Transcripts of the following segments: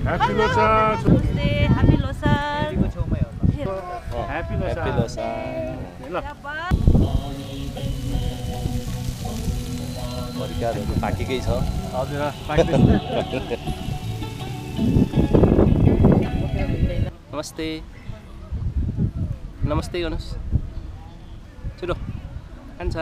Happy Losa. Happy Losa. Happy Losa. Happy Losa. परिकारहरु पाकेकै छ हजुर पाक्दैछ नमस्ते नमस्ते गर्नुस् छिटो खान्छ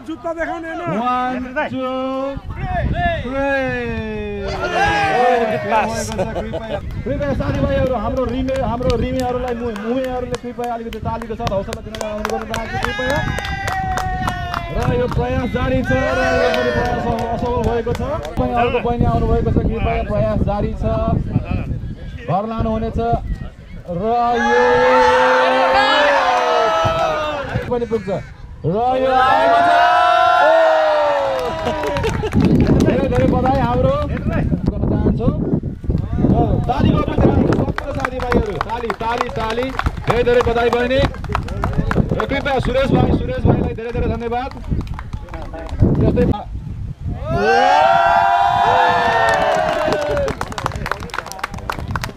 जुत्ता देखाउने हैन 1 2 कृपया साथीभाइहरु हाम्रो रिमेहरुलाई मुमेहरुले कृपया अलिकति तालीको साथ हौसला दिन अनुरोध गर्छु कृपया र यो प्रयास जारी छ र यो पनि प्रयास असफल भएको छ अर्को बहिनी आउनु भएको छ कृपया प्रयास जारी छ घर लानु हुनेछ र यो पनि पुग्छ र यो आएको छ धेरै बधाई हाम्रो गर्न चाहन्छु ताली गर्नु चाहन्छु सम्पूर्ण साथीभाइहरु ताली ताली ताली धेरै बधाई बहिनी र कृपया सुरेश भाइलाई धेरै धन्यवाद जस्तै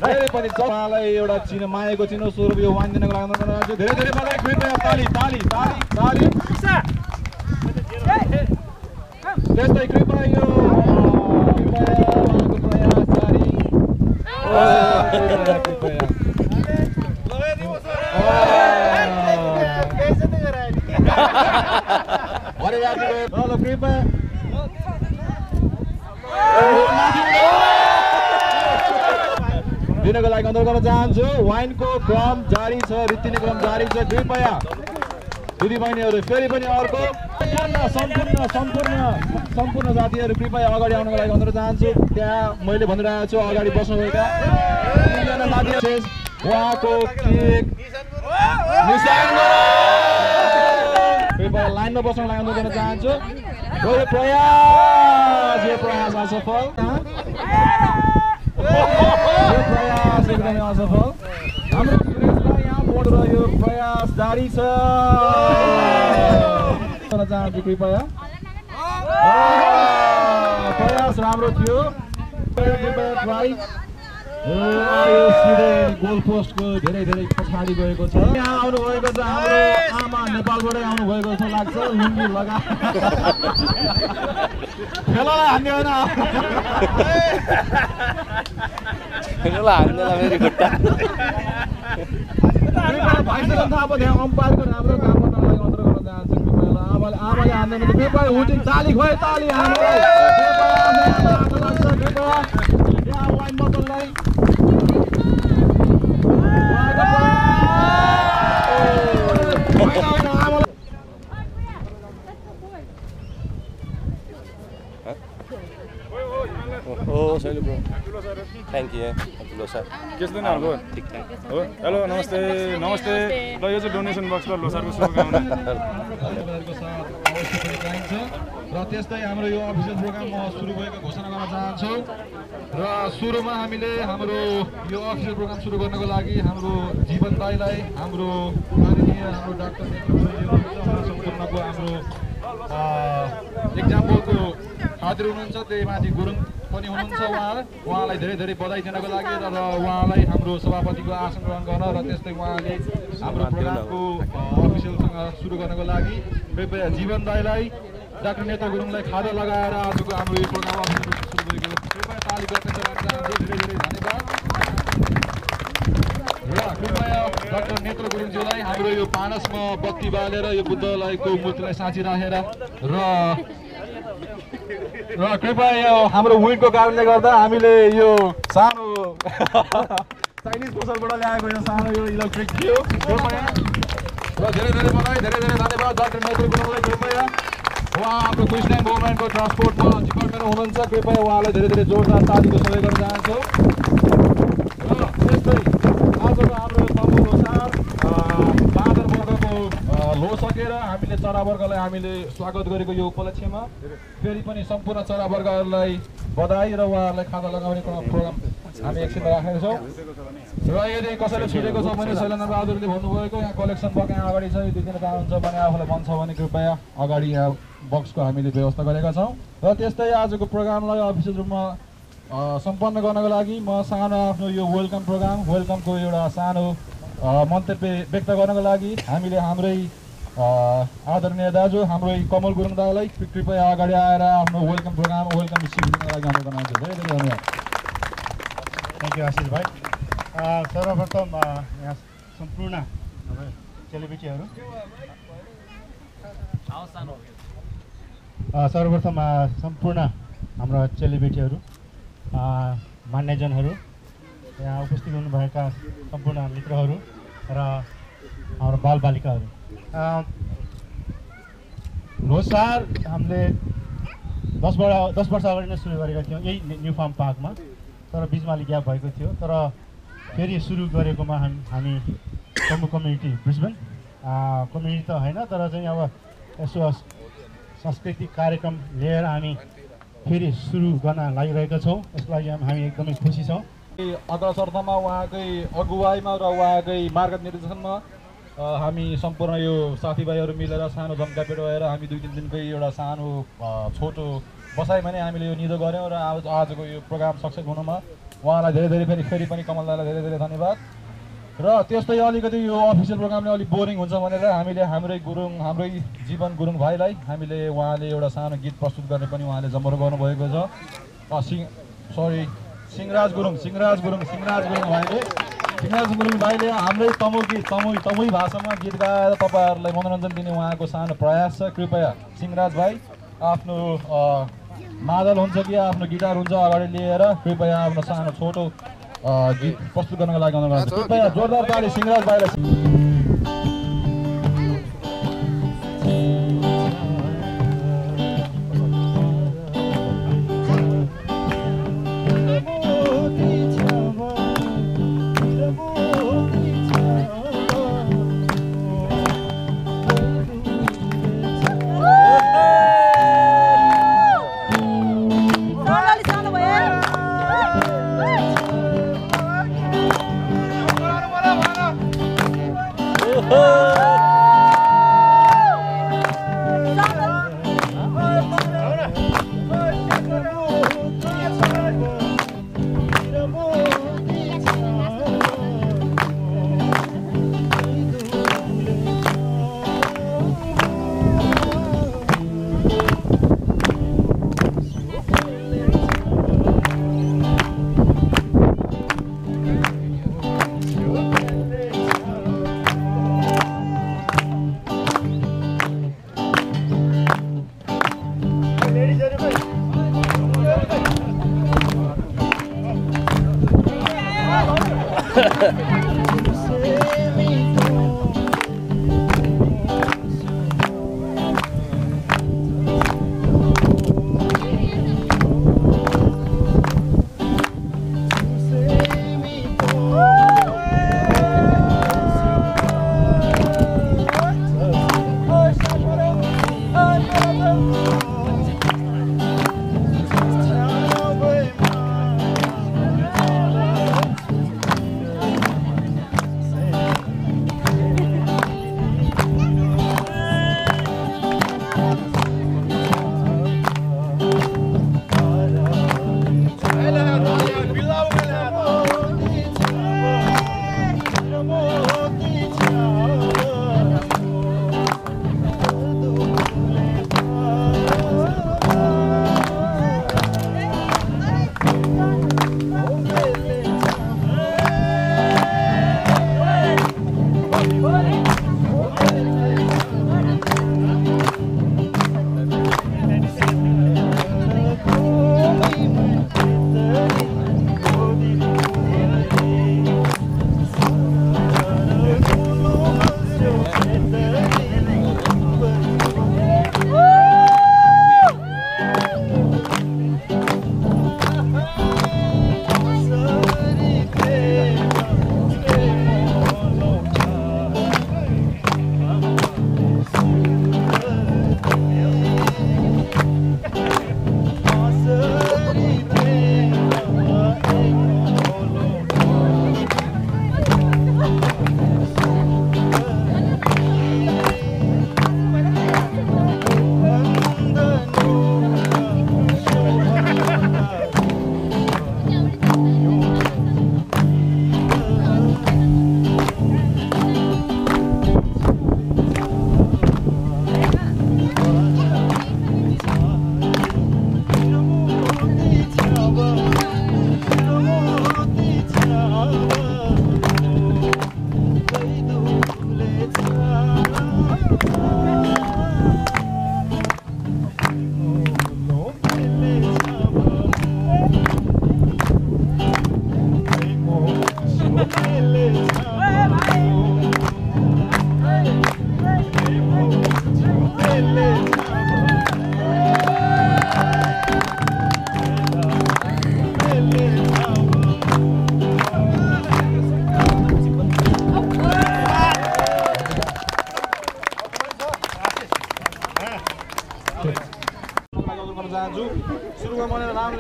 धेरै पनि उहाँलाई एउटा मायाको चिनो स्वरूप यो वाइन दिनको लागि अनुरोध गर्छु धेरै बधाई कृपया ताली ताली ताली ताली त्यस्तै कृपया यो प्रयास जारी कृपया दिनको लागि अनुरोध गर्न चाहन्छु वाइनको क्रम जारी छ रीतिने क्रम जारी छ कृपया दिदीबहिनीहरू फेरि पनि अर्को सम्पूर्ण साथीहरू कृपया अगाडि आउनको लागि अनुरोध चाहन्छु त्यहाँ मैले भनिरहेको छु अगाडि बस्नुभएका तीनजना साथीहरू उहाँको केक निशान कृपया लाइनमा बस्नको लागि अनुरोध गर्न चाहन्छु यो प्रयास असफल प्रयास एकदमै असफल हाम्रो सुरेशलाई यहाँ बोर्ड र यो प्रयास जारी छ गर्न चाहन्छु कृपया प्रयास राम्रो थियो कृपया ट्राई यो सिधै गोल पोस्टको धेरै पछाडि गएको छ यहाँ आउनुभएको छ हाम्रो आमा नेपालबाटै आउनुभएको जस्तो लाग्छ लुङ्गी लगा खेलालाई हान्ने होइन खेलालाई हान्नेलाई फेरि खुट्टा भाइसँग थाहा त्यहाँ अम्पायरको राम्रो काम गर्न लागि अनुरोध गर्न चाहन्छु कृपया आमाले हान्दैन कृपया हुटिङ ताली खोइ ताली हान्नुलाई कृपया यहाँ wine बोतललाई Oh, sorry bro. Thank you. Happy Losa. त्यस्तो नै हो ठिकठाक हो हेलो नमस्ते नमस्ते ल यो चाहिँ डोनेसन बक्स ल लोसारको शुभकामना तपाईँहरूको साथ अवश्य पनि चाहिन्छ र त्यस्तै हाम्रो यो अफिसियल प्रोग्राम म सुरु भएको घोषणा गर्न चाहन्छु र सुरुमा हामीले हाम्रो यो अफिसियल प्रोग्राम सुरु गर्नको लागि हाम्रो जीवन दाइलाई हाम्रो माननीय हाम्रो डाक्टर सम्पूर्णको हाम्रो एक्जाम्पलको खातिर हुनुहुन्छ त्यही माथि गुरुङ पनि हुनुहुन्छ उहाँलाई धेरै धेरै बधाई दिनको लागि र उहाँलाई हाम्रो सभापतिको आसन ग्रहण गर्न र त्यस्तै उहाँले हाम्रो प्रोग्रामको अफिसियलसँग सुरु गर्नको लागि कृपया जीवन दाइलाई डाक्टर नेता गुरुङलाई खादा लगाएर आजको हाम्रो यो प्रोग्राम अफिसियल सुरु भएको कृपया ताली गर्न चाहन्छु धेरै धेरै धन्यवाद र कृपया डाक्टर नेत्र गुरुङज्यूलाई हाम्रो यो पानसमा बत्ती बालेर यो बुद्धलाईको मूर्तिलाई साँची राखेर र कृपया यो हाम्रो विन्डको कारणले गर्दा हामीले यो सानो चाइनिज पसलबाट ल्याएको यो सानो यो इलेक्ट्रिक थियो कृपया र धेरै धेरै बधाई धेरै धेरै धन्यवाद डाक्टर नेत्र गुरुङलाई कृपया उहाँ हाम्रो क्रिस्चियन गभर्मेन्टको ट्रान्सपोर्टमा डिपार्टमेन्टमा हुनुहुन्छ कृपया उहाँलाई धेरै धेरै जोरदार तालीको सहयोग गर्न चाहन्छु र त्यस्तै आजको हाम्रो तम्बु लोसार बाँदर वर्गको लोसकेर हामीले चरावर्गलाई हामीले स्वागत गरेको यो उपलक्ष्यमा फेरि पनि सम्पूर्ण चरावर्गहरूलाई बधाई र उहाँहरूलाई खाता लगाउने प्रोग्राम हामी एकछिन राखेका छौँ र यदि कसैले छुटेको छ भने शैलेन्द्र बहादुरले भन्नुभएको यहाँ कलेक्सन बक्स यहाँ अगाडि छ दुई दिन चाहनुहुन्छ भने आफूलाई मन छ भने कृपया अगाडि यहाँ बक्सको हामीले व्यवस्था गरेका छौँ र त्यस्तै आजको प्रोग्रामलाई अफिसियल रूपमा सम्पन्न गर्नको लागि म सानो आफ्नो यो वेलकमको एउटा सानो मन्तव्य व्यक्त गर्नको लागि हामीले हाम्रै आदरणीय दाजु हाम्रै कमल गुरुङ दालाई कृपया अगाडि आएर आफ्नो वेलकम रिसिभ गर्नको लागि अनुरोध गर्न चाहन्छु धेरै धेरै धन्यवाद थ्याङ्क यू आशिष भाइ सर्वप्रथम यहाँ सम्पूर्ण चेलीबेटीहरू सर्वप्रथम सम्पूर्ण हाम्रो चेलीबेटीहरू मान्यजनहरू यहाँ उपस्थित हुनुभएका सम्पूर्ण मित्रहरू र हाम्रो बालबालिकाहरू लोसार हामीले 10 वर्ष अगाडि नै सुरु गरेका थियौँ यही न्यू फार्म पार्कमा तर बिचमा अलिक ग्याप भएको थियो तर फेरि सुरु गरेकोमा हामी तम्बु कम्युनिटी ब्रिस्बेन कम्युनिटी त होइन तर चाहिँ अब यसो सांस्कृतिक कार्यक्रम लिएर हामी फेरि सुरु गर्न लागिरहेका छौँ यसलाई हामी एकदमै खुसी छौँ अग्रसरमा उहाँकै अगुवाईमा र उहाँकै मार्गनिर्देशनमा हामी सम्पूर्ण यो साथीभाइहरू मिलेर सानो जम्कापेट भएर हामी 2-3 दिनकै एउटा सानो छोटो बसाइमा नै हामीले यो निधो गऱ्यौँ र आजको यो प्रोग्राम सक्सेस हुनुमा उहाँलाई धेरै धेरै फेरि पनि कमल दाइलाई धेरै धेरै धन्यवाद र त्यस्तै अलिकति यो अफिसियल प्रोग्रामले अलिक बोरिङ हुन्छ भनेर हामीले हाम्रै जीवन गुरुङ भाइलाई हामीले उहाँले एउटा सानो गीत प्रस्तुत गर्ने पनि उहाँले जमरो गर्नुभएको छ सिंहराज गुरुङ भाइले हाम्रै तमुई भाषामा गीत गाएर तपाईँहरूलाई मनोरञ्जन दिने उहाँको सानो प्रयास छ कृपया सिंहराज भाइ आफ्नो मादल हुन्छ कि आफ्नो गिटार हुन्छ अगाडि लिएर कृपया आफ्नो सानो छोटो गीत प्रस्तुत गर्नको लागि अनुरोध गर्छु कृपया जोरदार ताली सिंहराज भाइलाई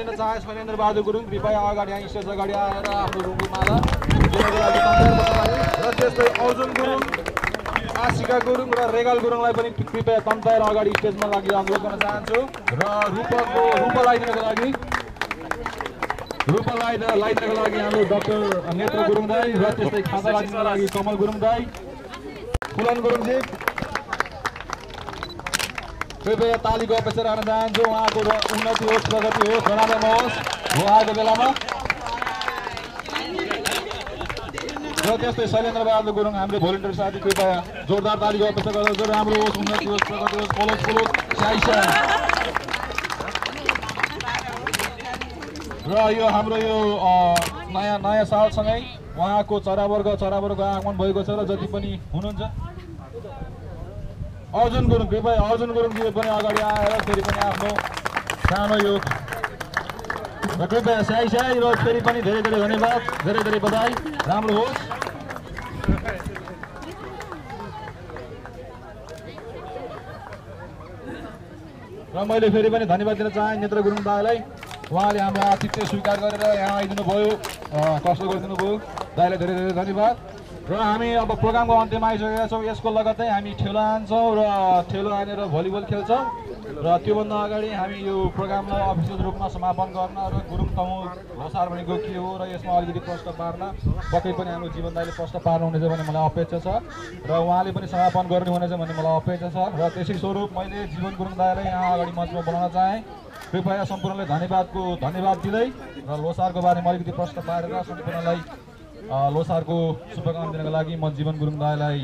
लिन चाहे शैलेन्द्र बहादुर गुरुङ कृपया अगाडि यहाँ स्टेज अगाडि आएर आफ्नो रुङको माला दिनको लागि तयार बस्नलाई र त्यस्तै अर्जुन गुरुङ आशिका गुरुङ र रेगाल गुरुङलाई पनि कृपया तन्ताएर अगाडि स्टेजमा लागि अनुरोध गर्न चाहन्छु र रूपा लगाइदिनको लागि हाम्रो डाक्टर नेत्र गुरुङ दाई र त्यस्तै खाता राख्नको लागि कमल गुरुङ दाई फुलन गुरुङजी कृपया तालीको अपेक्षा राख्न चाहन्छु उहाँको उन्नति होस् प्रगति होस् धनात्मक होस् उहाँको बेलामा र त्यस्तै शैलेन्द्र बहादुर गुरुङ हाम्रो भोलिन्टियर साथी कृपया जोरदार तालीको अपेक्षा गर्दछु राम्रो होस् उन्नति होस् प्रगति होस् फलोस् स्याइसा र यो हाम्रो यो नयाँ सालसँगै उहाँको चरावर्गको आगमन भएको छ र जति पनि हुनुहुन्छ अर्जुन गुरुङ कृपया अर्जुन गुरुङजी पनि अगाडि आएर फेरि पनि आफ्नो सानो यो र कृपया स्याइ र फेरि पनि धेरै धन्यवाद धेरै बधाई राम्रो होस् र मैले फेरि पनि धन्यवाद दिन चाहे नेत्र गुरुङ दाईलाई उहाँले हाम्रो आतिथ्य स्वीकार गरेर यहाँ आइदिनु भयो कष्ट गरिदिनु भयो दाईलाई धेरै धन्यवाद र हामी अब प्रोग्रामको अन्त्यमा आइसकेका छौँ यसको लगत्तै हामी ठेलो हान्छौँ र ठेलो हानेर भलिबल खेल्छौँ र त्योभन्दा अगाडि हामी यो प्रोग्रामलाई अफिसियल रूपमा समापन गर्न र गुरुङ तमु लोसार भनेको के हो र यसमा अलिकति प्रश्न पार्न पक्कै पनि हाम्रो जीवन दाइले प्रश्न पार्नुहुनेछ भन्ने मलाई अपेक्षा छ र उहाँले पनि समापन गर्नुहुनेछ भन्ने मलाई अपेक्षा छ र त्यसै स्वरूप मैले जीवन गुरुङ दाइलाई यहाँ अगाडि मञ्चमा बोलाउन चाहेँ कृपया सम्पूर्णले धन्यवाद दिँदै र लोसारको बारेमा अलिकति प्रश्न पारेर सम्पूर्णलाई लोसारको शुभकामना दिनको लागि म जीवन गुरुङ दाइलाई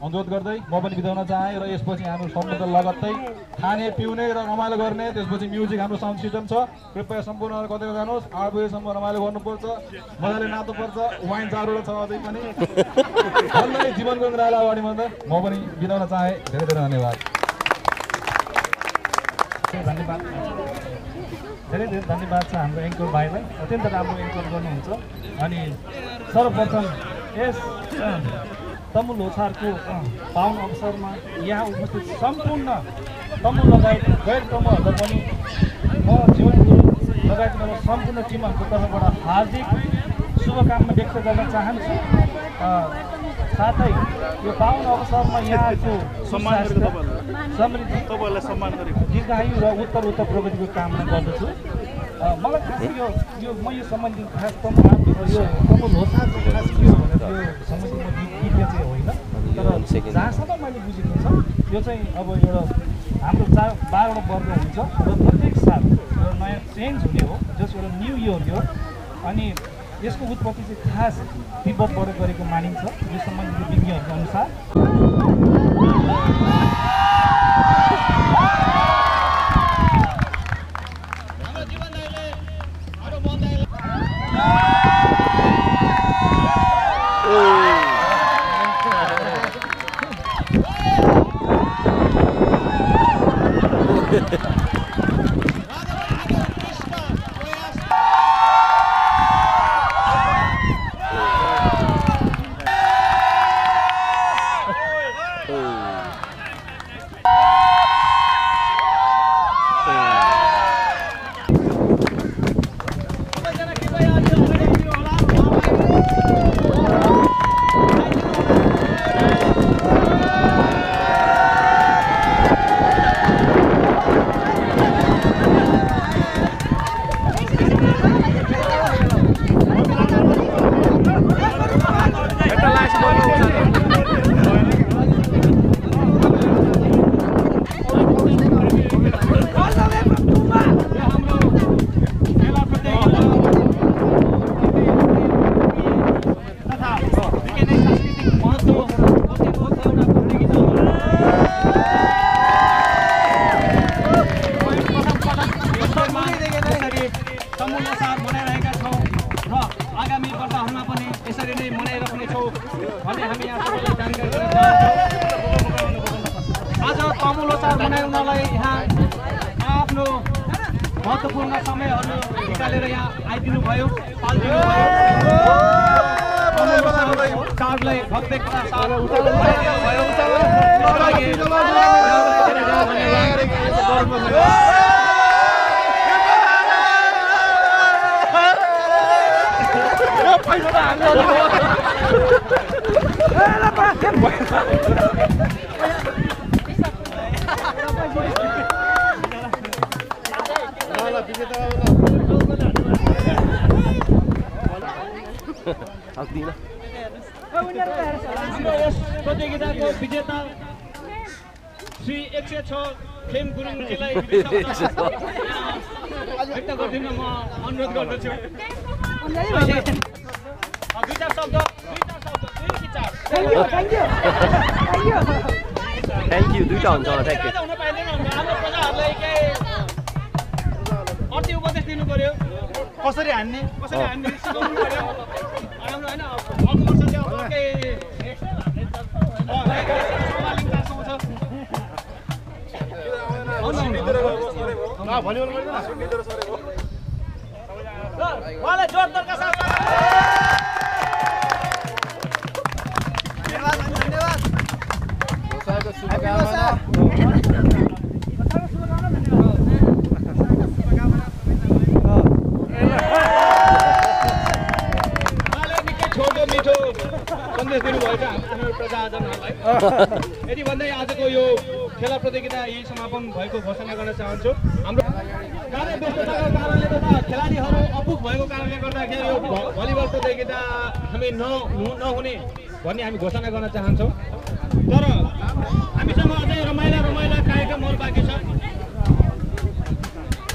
अनुरोध गर्दै म पनि बिताउन चाहेँ र यसपछि हाम्रो सम्पूर्ण लगत्तै खाने पिउने र रमाइलो गर्ने त्यसपछि म्युजिक हाम्रो साउन्ड सिस्टम छ कृपया सम्पूर्णहरू कतै जानुहोस् 8 बजेसम्म रमाइलो गर्नुपर्छ मजाले नाच्नुपर्छ वाइन चारवटा छ अझै पनि भन्दै जीवन गुरुङ दाइलाई अगाडि भन्दै म पनि बिताउन चाहेँ धेरै धन्यवाद धेरै धन्यवाद छ हाम्रो एङ्कर भाइलाई अत्यन्त राम्रो एङ्कर गर्नुहुन्छ अनि सर्वप्रथम यस तमु लोसारको पावन अवसरमा यहाँ उपस्थित सम्पूर्ण तमु लगायत गैर तमुहरूलाई पनि म जीवन गुरुङ लगायत मेरो सम्पूर्ण टिमहरूको तर्फबाट हार्दिक शुभकामना व्यक्त गर्न चाहन्छु साथै यो पावन अवसरमा यहाँको समृद्धि दीर्घायु र उत्तर प्रगतिको कामना गर्दछु मलाई खास यो म यो सम्बन्धी खास तमु लोसारको खास के हो भने यो सम्बन्धी म विज्ञ चाहिँ होइन तर जहाँसम्म मैले बुझेको छ यो चाहिँ अब एउटा हाम्रो 12वटा वर्ग हुन्छ र प्रत्येक साल एउटा नयाँ चेन्ज हुने हो जस एउटा न्यू इयर हो अनि यसको उत्पत्ति चाहिँ खास तिब्बतबाट गरेको मानिन्छ यो सम्बन्धित विज्ञहरूको अनुसार महत्त्वपूर्ण समयहरू निकालेर यहाँ आइदिनु भयो पाल्दिनु भयो चाडलाई भक्तका साथ सक्दिनँ हाम्रो यस प्रतियोगिताको विजेता श्री 106 खेम गुरुङजीलाई व्यक्त गरिदिन म अनुरोध गर्दछु। दुईटा शब्द थ्याङ्क यू दुईटा हुन्छ ठ्याक्कै हुन पाइँदैन हाम्रो प्रजाहरूलाई केही अति उपदेश दिनु पर्यो कसरी हान्ने सिकाउनु पर्यो राम्रो होइन अर्को वर्ष चाहिँ अब केही उहाँलाई जोरदारका साथ छोटो मिठो सन्देश दिनुभएछ हाम्रो प्रजाजनहरूलाई। यति भन्दै आजको यो खेला प्रतियोगिता यही समापन भएको घोषणा गर्न चाहन्छु। हाम्रो कार्य व्यस्तताको कारणले गर्दा खेलाडीहरू अपुग भएको कारणले गर्दाखेरि यो भलिबल प्रतियोगिता हामी नहुने भन्ने हामी घोषणा गर्न चाहन्छौँ। तर हामीसँग अझै रमाइला कार्यक्रमहरू बाँकी छ।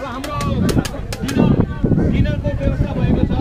र हाम्रो डिनरको व्यवस्था भएको छ।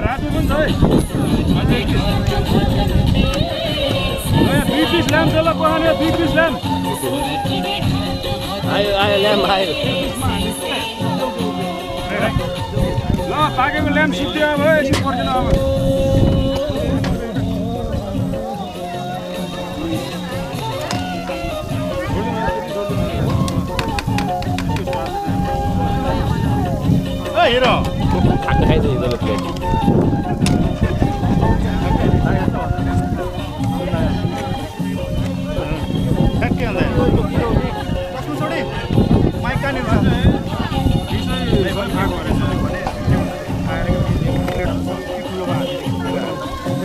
रातो पनि छ है दुई पिस ल्याम त्यसलाई पखाने 2 पिस ल्याम आयो ल्याम आयो ल पाकेको ल्याम सिद्धियो अब एकछिन पर्दैन अब हिरो खाइदियो हिजोको प्लेट ठ्याक्कै अन्त कसको छोडी माइक कहाँनिर छ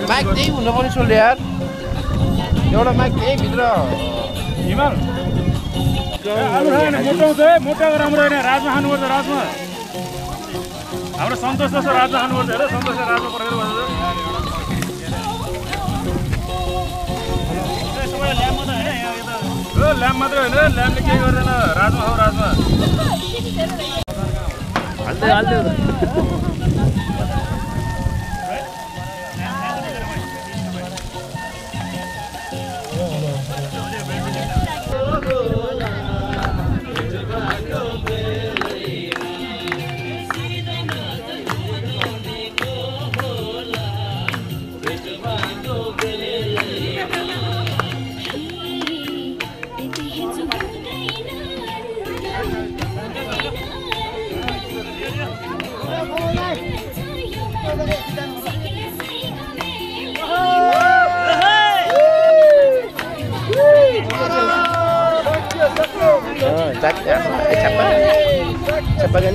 माइक त्यही हुनु पनि सोल्यो यार एउटा माइक त्यही भित्र हिमाल आलु खाएन मोटाउँछ है मोटाको राम्रो होइन राजमा खानुपर्छ राजमा हाम्रो सन्तोष जस्तो राजमा खानुपर्छ हेर सन्तोषले राजमा परेर ल्याम्प मात्रै होइन ल्याम्पले केही गर्दैन राजमा खाऊ राजमा हाल्दै చెప్పగా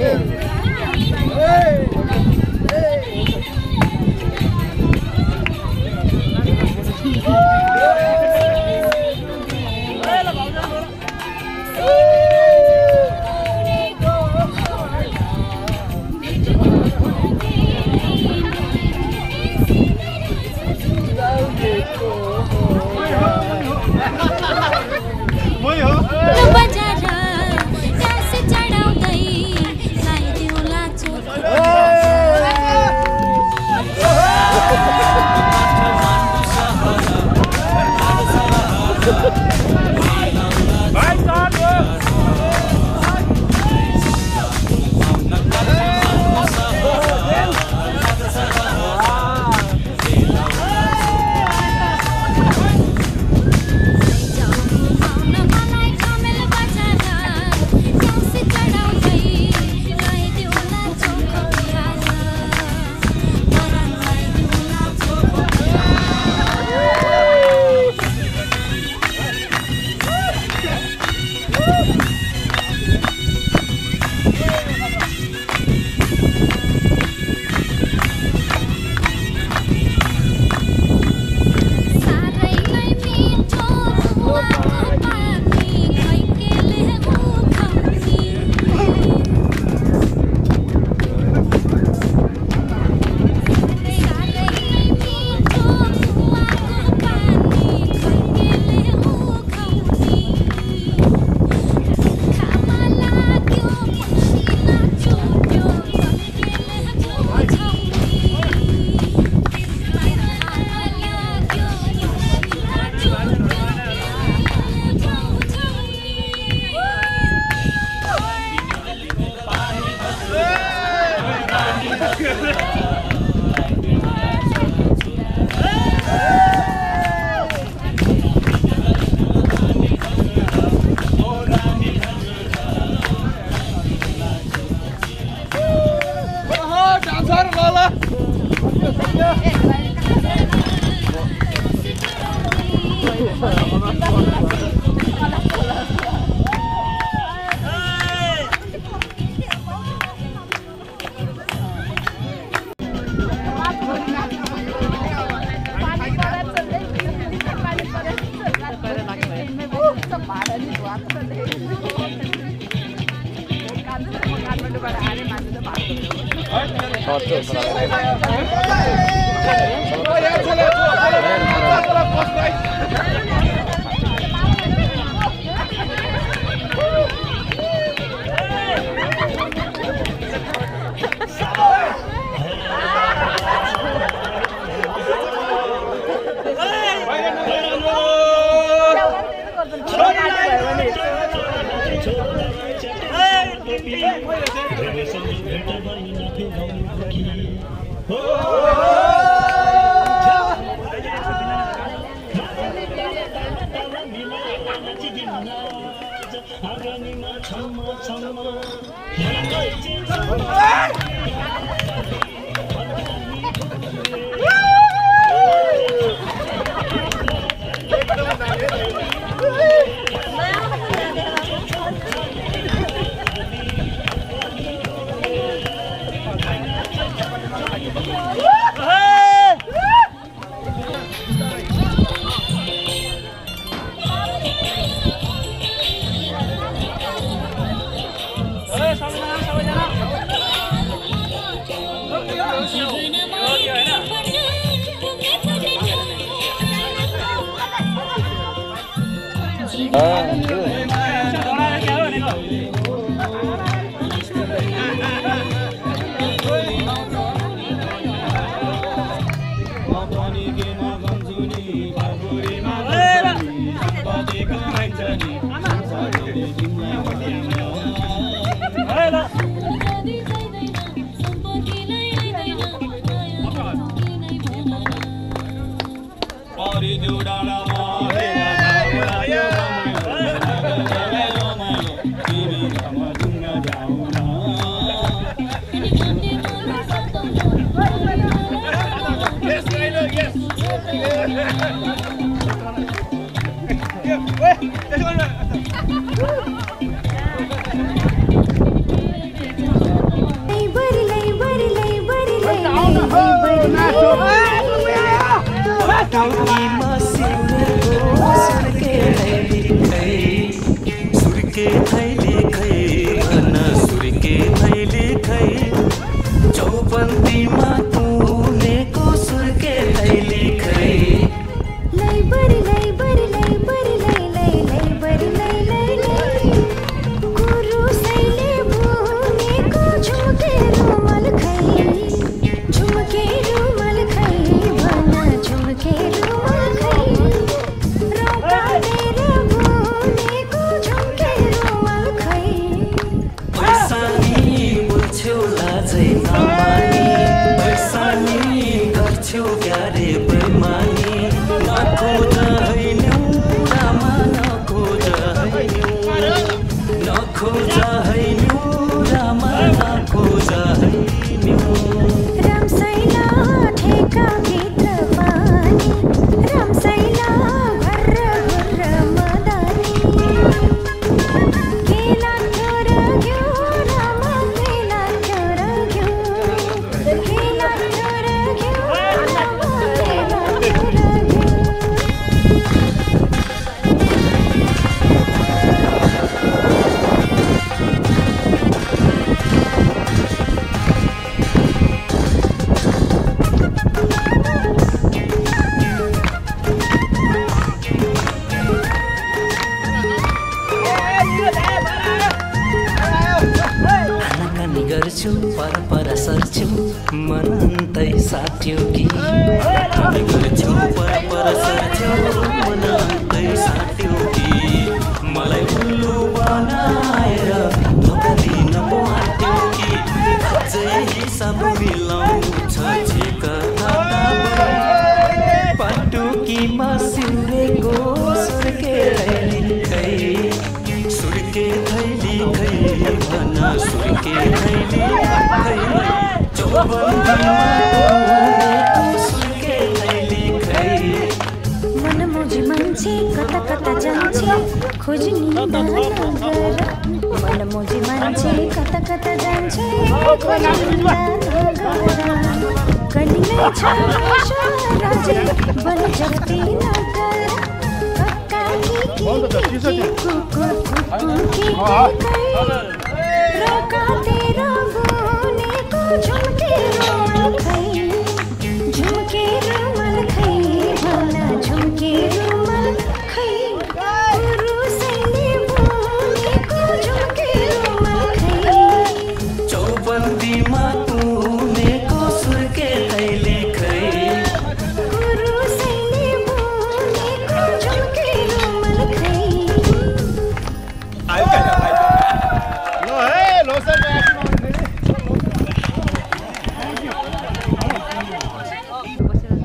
रोका तेरा बोने को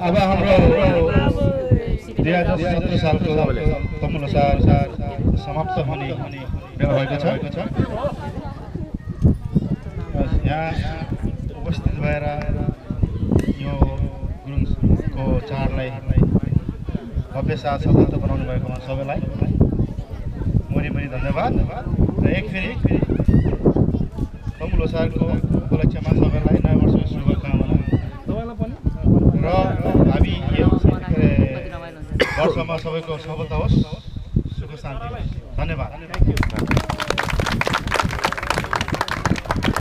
अब हाम्रो 2017 सालको तमुल ल्होसार समाप्त हुने बेला भएको छ। यहाँ उपस्थित भएर यो गुरुङको चाडलाई भव्य साथ सफलता बनाउनु भएकोमा सबैलाई मरी धन्यवाद। र एक फेरि तमुल ल्होसारको उपलक्ष्यमा सबैलाई नयाँ वर्षको शुभकामना र हामी यो वर्षमा सबैको सफलता होस्, सुख शान्ति। धन्यवाद।